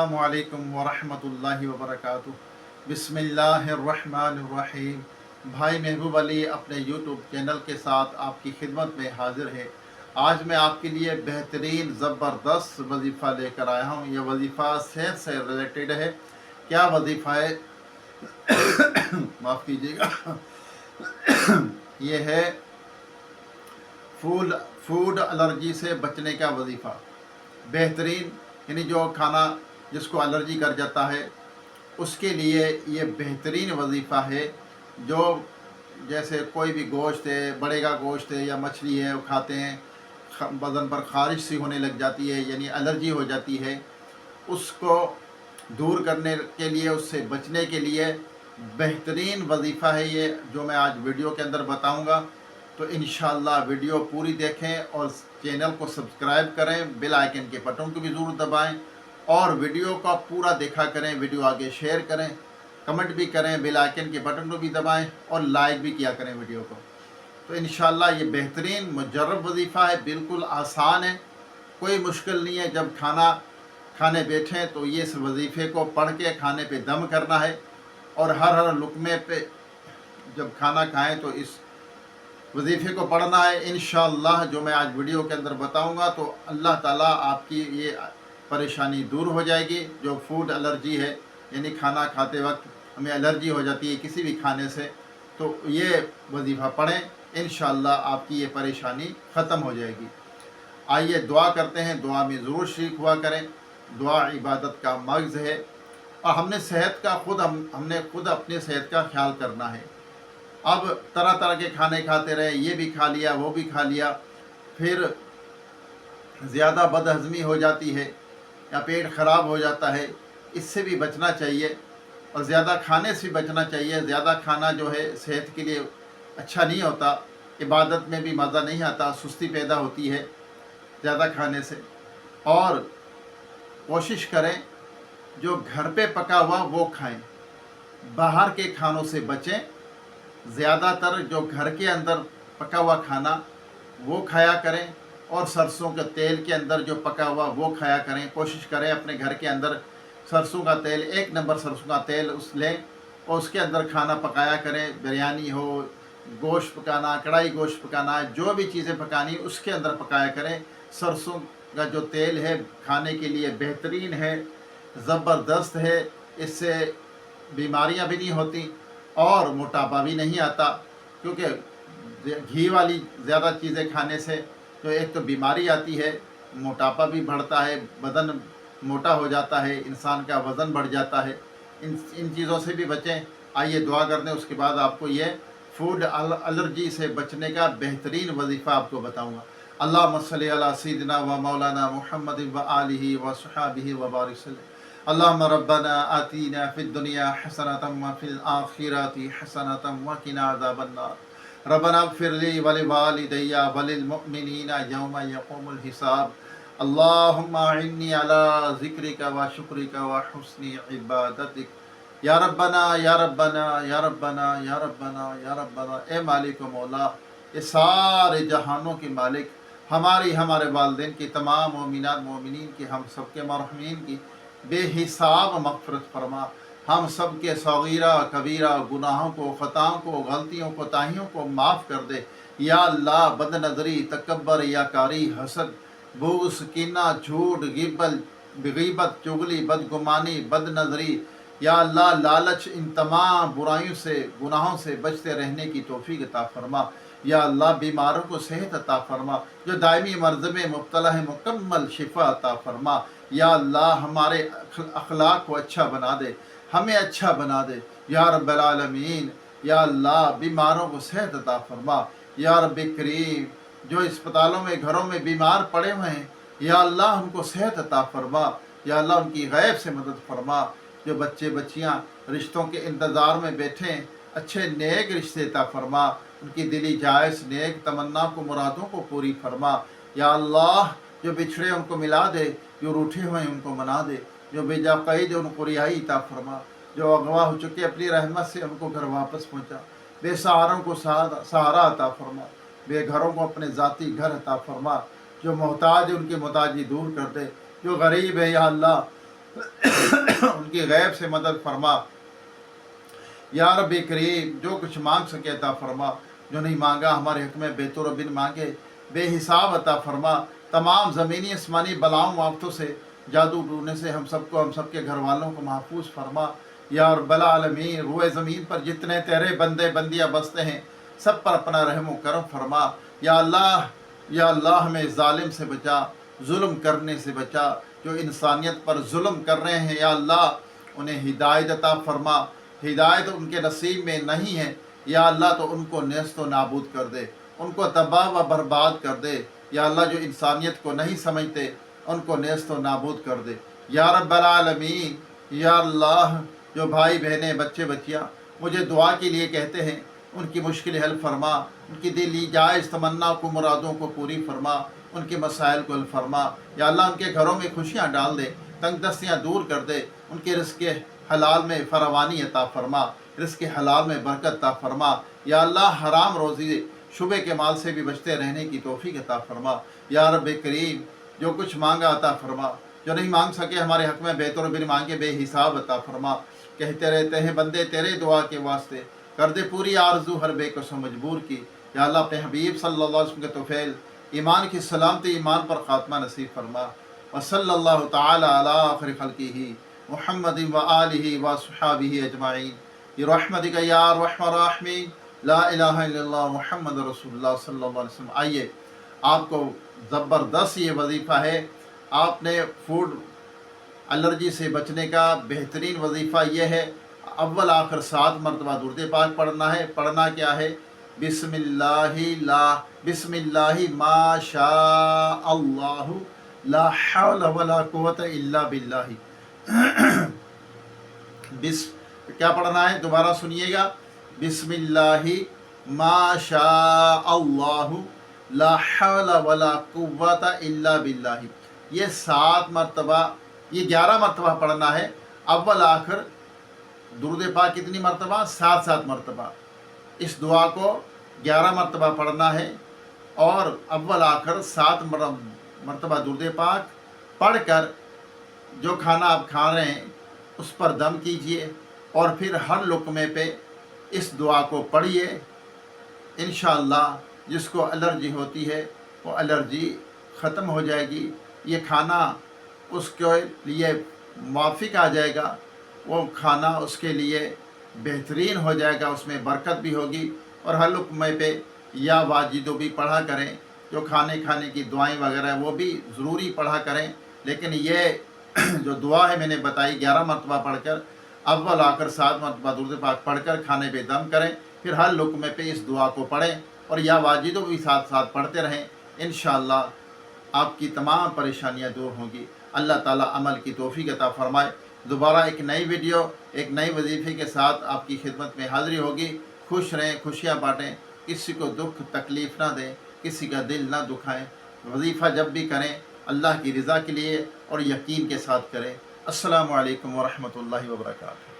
अस्सलामु अलैकुम वरहमतुल्लाहि वबरकातुह। बिस्मिल्लाहिर्रहमानिर्रहीम। भाई महबूब अली अपने यूट्यूब चैनल के साथ आपकी खिदमत में हाजिर है। आज मैं आपके लिए बेहतरीन ज़बरदस्त वजीफ़ा लेकर आया हूँ। यह वजीफ़ा सेहत से रिलेटेड है। क्या वजीफ़ा है? माफ़ कीजिएगा। ये है फूड एलर्जी से बचने का वजीफ़ा। बेहतरीन, यानी जो खाना जिसको एलर्जी कर जाता है उसके लिए ये बेहतरीन वजीफ़ा है। जो जैसे कोई भी गोश्त है, बड़े का गोश्त है या मछली है, वो खाते हैं, बदन पर ख़ारिश सी होने लग जाती है, यानी एलर्जी हो जाती है। उसको दूर करने के लिए, उससे बचने के लिए बेहतरीन वजीफ़ा है ये, जो मैं आज वीडियो के अंदर बताऊंगा। तो इंशाअल्लाह वीडियो पूरी देखें और चैनल को सब्सक्राइब करें, बेल आइकन के बटन को भी ज़रूर दबाएं और वीडियो का पूरा देखा करें। वीडियो आगे शेयर करें, कमेंट भी करें, बेल आइकन के बटन को भी दबाएं और लाइक भी किया करें वीडियो को। तो इंशाअल्लाह ये बेहतरीन मुजर्रब वजीफ़ा है, बिल्कुल आसान है, कोई मुश्किल नहीं है। जब खाना खाने बैठें तो ये इस वजीफ़े को पढ़ के खाने पे दम करना है और हर लुक़मे पे जब खाना खाएं तो इस वजीफ़े को पढ़ना है। इंशाअल्लाह जो मैं आज वीडियो के अंदर बताऊंगा तो अल्लाह ताला आपकी ये परेशानी दूर हो जाएगी। जो फूड एलर्जी है, यानी खाना खाते वक्त हमें एलर्जी हो जाती है किसी भी खाने से, तो ये वजीफ़ा पढ़ें, इंशाअल्लाह आपकी ये परेशानी ख़त्म हो जाएगी। आइए दुआ करते हैं, दुआ में ज़रूर शरीक हुआ करें। दुआ इबादत का मग़ज़ है और हमने सेहत का हमने खुद अपनी सेहत का ख्याल करना है। अब तरह तरह के खाने खाते रहे, ये भी खा लिया, वो भी खा लिया, फिर ज़्यादा बदहज़मी हो जाती है या पेट ख़राब हो जाता है। इससे भी बचना चाहिए और ज़्यादा खाने से बचना चाहिए। ज़्यादा खाना जो है सेहत के लिए अच्छा नहीं होता, इबादत में भी मज़ा नहीं आता, सुस्ती पैदा होती है ज़्यादा खाने से। और कोशिश करें जो घर पे पका हुआ वो खाएं, बाहर के खानों से बचें। ज़्यादातर जो घर के अंदर पका हुआ खाना वो खाया करें और सरसों के तेल के अंदर जो पका हुआ वो खाया करें। कोशिश करें अपने घर के अंदर सरसों का तेल, 1 नंबर सरसों का तेल उस लें और उसके अंदर खाना पकाया करें। बिरयानी हो, गोश्त पकाना, कढ़ाई गोश्त पकाना, जो भी चीज़ें पकानी उसके अंदर पकाया करें। सरसों का जो तेल है खाने के लिए बेहतरीन है, ज़बरदस्त है। इससे बीमारियां भी नहीं होती और मोटापा भी नहीं आता, क्योंकि घी वाली ज़्यादा चीज़ें खाने से जो एक तो बीमारी आती है, मोटापा भी बढ़ता है, बदन मोटा हो जाता है, इंसान का वज़न बढ़ जाता है। इन चीज़ों से भी बचें। आइए दुआ कर दें, उसके बाद आपको ये फूड एलर्जी से बचने का बेहतरीन वजीफ़ा आपको बताऊँगा। अल्लाहुम्मा सल्ली अला सय्यिदिना व मौलाना मुहम्मद व आलिहि व सहाबिहि व बारिक वसल्लम। अल्लाहुम्मा रब्बना आतीना फिद दुनिया हसनतम व फिल आखिरति हसनतम व किना अज़ाबन्नार। रब्बना इग़फिर ली व लिवालिदैया व लिल मुमिनीना यौम यक़ूमुल हिसाब। अल्लाहुम्मा इन्नी अला ज़िक्रिका व शुक्रिका व हुस्नि इबादतिक। या रब्बना या रब्बना या रब्बना या रब्बना या रब्बना। ए मालिक व मौला, ये सारे जहानों के मालिक, हमारे वालिदैन की, तमाम मोमिनात मोमिनीन की, हम सबके मरहूमीन की बेहिसाब मग़फ़िरत फरमा। हम सब के सगीरा कबीरा गुनाहों को, ख़ताओं को, गलतियों को, ताहियों को माफ़ कर दे। या अल्लाह, बदनज़री, तकब्बर, याकारी, हसद, बुग़्ज़, कीना, झूठ, ग़ीबत, चुगली, बदगुमानी, बदनज़री, या अल्लाह लालच, इन तमाम बुराइयों से, गुनाहों से बचते रहने की तौफ़ीक़ अता फ़रमा। या अल्लाह बीमारों को सेहत अता फ़रमा, जो दायमी मर्ज़ में मुब्तला है मुकम्मल शिफा अता फ़रमा। या अल्लाह हमारे अखलाक को अच्छा बना दे, हमें अच्छा बना दे या रब्बल आलमीन। या अल्लाह बीमारों को सेहत अता फ़रमा। या रब्बी करीम, जो अस्पतालों में, घरों में बीमार पड़े हुए हैं, या अल्लाह उनको सेहत अता फ़रमा। या अल्लाह उनकी गैब से मदद फ़रमा। जो बच्चे बच्चियाँ रिश्तों के इंतज़ार में बैठे हैं, अच्छे नेक रिश्ते अता फ़रमा। उनकी दिली जायज़ नेक तमन्ना को, मुरादों को पूरी फ़रमा। या अल्लाह, जो बिछड़े उनको मिला दे, जो रूठे हुए हैं उनको मना दे, जो बेजा कैद उनको रिहाई अता फ़रमा, जो अगवा हो चुके अपनी रहमत से उनको घर वापस पहुँचा। बेसहारों को सहारा अता फ़रमा, बेघरों को अपने ज़ाती घर अता फ़रमा। जो मोहताज है उनकी मोहताजी दूर कर दे। जो गरीब है या अल्लाह ان کی غیب سے مدد فرما یا رب کریم، جو کچھ مانگ سکے عطا فرما، جو نہیں مانگا ہمارے حق میں بے تو بن مانگے بے حساب عطا فرما، تمام زمینی آسمانی بلاؤں آفتوں سے، جادو ٹونے سے ہم سب کے گھر والوں کو محفوظ فرما یا رب العالمین۔ روئے زمین پر جتنے تیرے بندے بندیاں بستے ہیں سب پر اپنا رحم و کرم فرما یا اللہ ہمیں ظالم سے بچا، ظلم کرنے سے بچا، جو انسانیت پر ظلم کر رہے ہیں یا اللہ انہیں ہدایت عطا فرما، ہدایت ان کے نصیب میں نہیں ہے یا اللہ تو ان کو نیست و نابود کر دے، ان کو تباہ و برباد کر دے یا اللہ، جو انسانیت کو نہیں سمجھتے ان کو نیست و نابود کر دے یا رب العالمین۔ یا اللہ، جو بھائی بہنیں بچے بچیاں مجھے دعا کے لیے کہتے ہیں ان کی مشکل حل فرما، ان کی دلی جائز تمنا کو مرادوں کو پوری فرما، ان کے مسائل کو حل فرما یا اللہ، ان کے گھروں میں خوشیاں ڈال دے، تنگ دستیاں دور کر دے، ان کے رزق حلال میں فراوانی عطا فرما، رزق حلال میں برکت عطا فرما یا اللہ، حرام روزی شبے کے مال سے بھی بچتے رہنے کی توفیق عطا فرما یا رب کریم۔ جو کچھ مانگا عطا فرما، جو نہیں مانگ سکے ہمارے حق میں بہتر بن مانگے بے حساب عطا فرما۔ کہتے رہتے ہیں بندے تیرے دعا کے واسطے، کر دے پوری آرزو ہر بے کس و مجبور کی یا اللہ، اپنے حبیب صلی اللہ علیہ وسلم کے طفیل ایمان کی سلامتی، ایمان پر خاتمہ نصیب فرما۔ وصلی اللہ تعالی علی آخر خلقہ محمد و آلہ و صحابہ اجمعین برحمتک یا ارحم الراحمین، لا الہ الا اللہ محمد رسول اللہ صلی اللہ علیہ وسلم۔ آئیے، آپ کو زبردست یہ وظیفہ ہے، آپ نے فوڈ الرجی سے بچنے کا بہترین وظیفہ یہ ہے، اول آخر 7 مرتبہ درود پاک پڑھنا ہے۔ پڑھنا کیا ہے؟ بسم اللہ ما شاء اللہ لا حول ولا قوت الا باللہ۔ کیا پڑھنا ہے؟ دوبارہ سنیے گا، بسم اللہ ما شاء اللہ لا حول ولا قوت الا باللہ۔ یہ 7 مرتبہ، یہ 11 مرتبہ پڑھنا ہے۔ اول آخر درود پاک کتنی مرتبہ؟ 7 مرتبہ۔ اس دعا کو 11 مرتبہ پڑھنا ہے اور اول آخر 7 مرتبہ درود پاک پڑھ کر جو کھانا آپ کھا رہے ہیں اس پر دم کیجئے اور پھر ہر لقمے پہ اس دعا کو پڑھیے۔ انشاءاللہ جس کو الرجی ہوتی ہے وہ الرجی ختم ہو جائے گی، یہ کھانا اس کے لیے موافق آ جائے گا، وہ کھانا اس کے لیے بہترین ہو جائے گا، اس میں برکت بھی ہوگی۔ اور ہر لقمے پہ یا واجدو بھی پڑھا کریں، جو کھانے کی دعائیں وغیرہ وہ بھی ضروری پڑھا کریں، لیکن یہ جو دعا ہے میں نے بتائی 11 مرتبہ پڑھ کر اول آخر 7 مرتبہ درود پاک پڑھ کر کھانے پہ دم کریں، پھر ہر لقمے پہ اس دعا کو پڑھیں اور یا واجدو بھی ساتھ پڑھتے رہیں۔ انشاءاللہ آپ کی تمام پریشانیاں دور ہوں گی۔ اللہ تعالیٰ عمل کی توفیق عطا فرمائے۔ دوبارہ ایک نئی ویڈیو، ایک نئی وظیفے کے ساتھ آپ کی خدمت میں حاضری ہوگی۔ خوش رہیں، خوشیاں بانٹیں، کسی کو دکھ تکلیف نہ دیں، کسی کا دل نہ دکھائیں۔ وظیفہ جب بھی کریں اللہ کی رضا کے لیے اور یقین کے ساتھ کریں۔ السلام علیکم ورحمۃ اللہ وبرکاتہ۔